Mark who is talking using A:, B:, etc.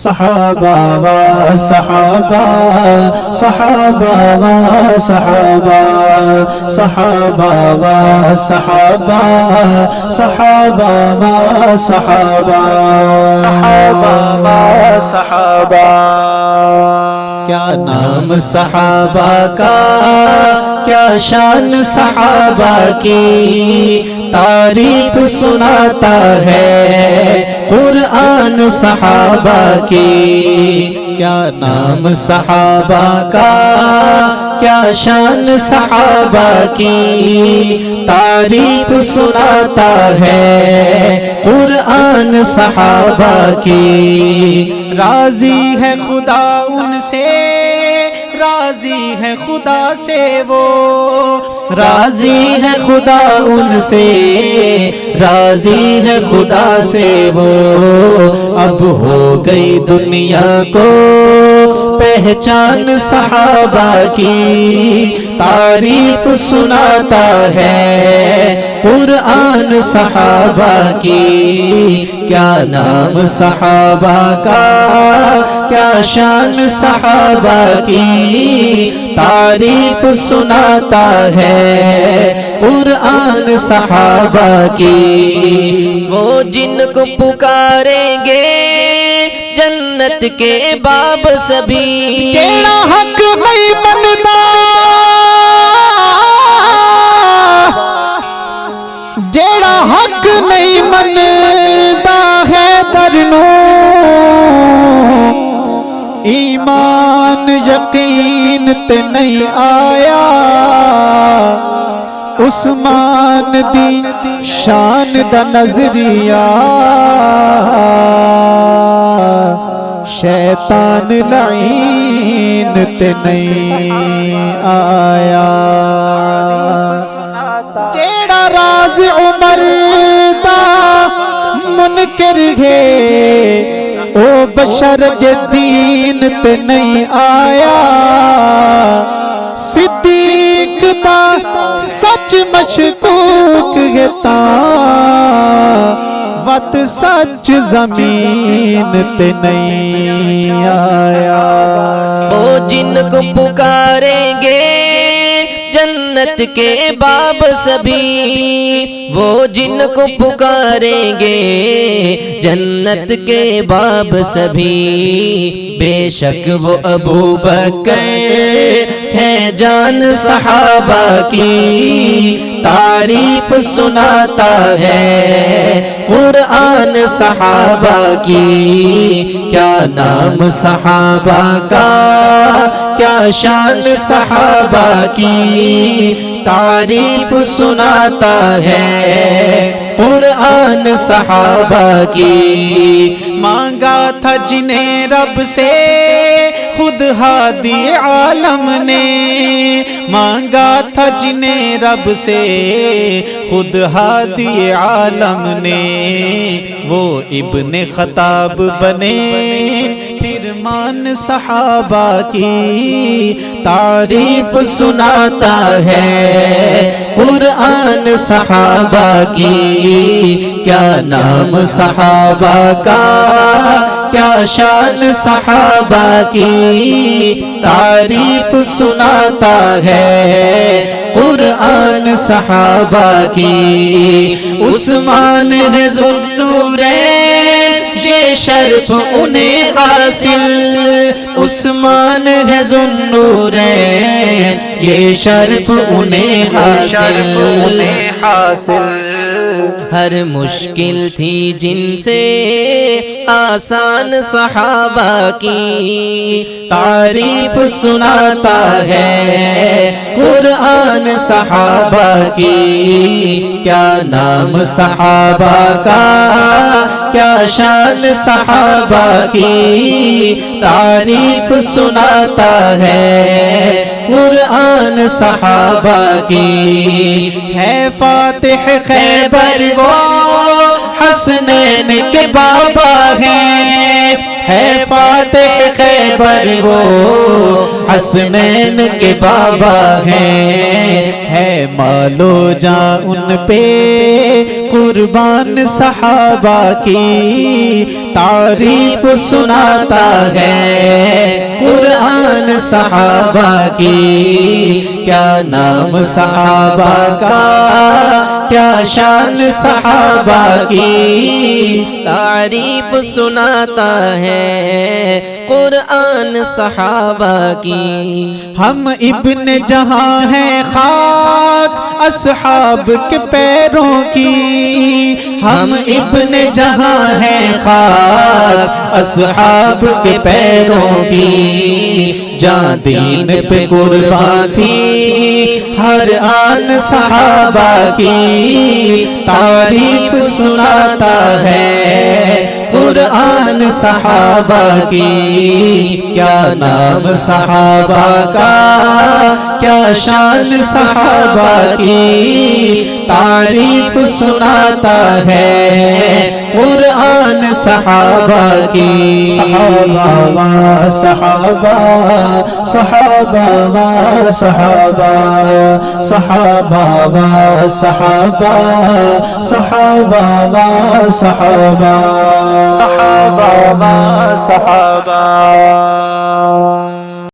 A: صحابہ و صحابہ صحابہ و صحابہ صحابہ و صحابہ صحابہ و صحابہ صحابہ و صحابہ کیا نام صحابہ کا کیا شان صحابہ کی تعریف سناتا ہے قرآن صحابہ کی کیا نام صحابہ کا کیا شان صحابہ کی تعریف سناتا ہے قرآن صحابہ کی راضی ہے خدا ان سے راضی ہے خدا سے وہ راضی ہے خدا ان سے راضی ہے خدا سے وہ اب ہو گئی دنیا کو پہچان صحابہ کی تعریف سناتا ہے قرآن صحابہ کی کیا نام صحابہ کا کیا شان صحابہ کی تعریف سناتا ہے قرآن صحابہ کی وہ جن کو پکاریں گے جنت کے باب سبھی جیڑا حق نہیں منتا جیڑا حق نہیں منتا ہے درنو ایمان یقین تے نہیں آیا عثمان دی شان دا نظریہ شیطان لعین تے نہیں آیا جیڑا راز عمر دا منکر ہے او بشر دین تے نہیں آیا صدیق دا سچ مشکوک ہے وت سچ زمین تے نہیں آیا وہ جن کو پکاریں گے جنت کے باب سبھی وہ جن کو پکاریں گے جنت کے باب سبھی بے شک وہ ابو بکر ہے جان صحابہ کی تعریف سناتا ہے قرآن صحابہ کی کیا نام صحابہ کا کیا شان صحابہ کی تعریف سناتا ہے قرآن صحابہ کی مانگا تھا جنہیں رب سے خود ہادی عالم نے مانگا تھا جنہیں رب سے خود ہادی عالم نے وہ ابن خطاب بنے پھر مان صحابہ کی تعریف سناتا ہے قرآن صحابہ کی کیا نام صحابہ کا کیا شان صحابہ کی تعریف سناتا ہے قرآن صحابہ کی عثمان ہے ذوالنورین یہ شرف انہیں حاصل عثمان ہے ذوالنورین یہ شرف انہیں حاصل ہر مشکل تھی جن سے آسان صحابہ کی تعریف سناتا ہے قرآن صحابہ کی کیا نام صحابہ کا کیا شان صحابہ کی تعریف سناتا ہے قرآن صحابہ کی ہے فاتح خیبر وہ حسنین کے بابا ہیں ہے فاتح خیبر وہ حسنین کے بابا
B: ہے مالو جاں ان پہ قربان صحابہ کی
A: تعریف سناتا ہے قرآن صحابہ کی کیا نام صحابہ کا کیا شان صحابہ کی تعریف سناتا ہے قرآن صحابہ کی
B: ہم ابن جہاں ہیں خاک اصحاب کے پیروں کی
A: ہم ابن جہاں ہیں خاک اصحاب کے پیروں کی جان دین پہ قربان تھی ہر آن صحابہ کی تعریف سناتا ہے قرآن صحابہ کی کیا نام صحابہ کا کیا شان صحابہ کی تعریف سناتا ہے قرآن صحابہ کی
B: صحابہ صحابہ صحابہ صحابہ صحابہ صحابہ صحابہ صحابہ صحابہ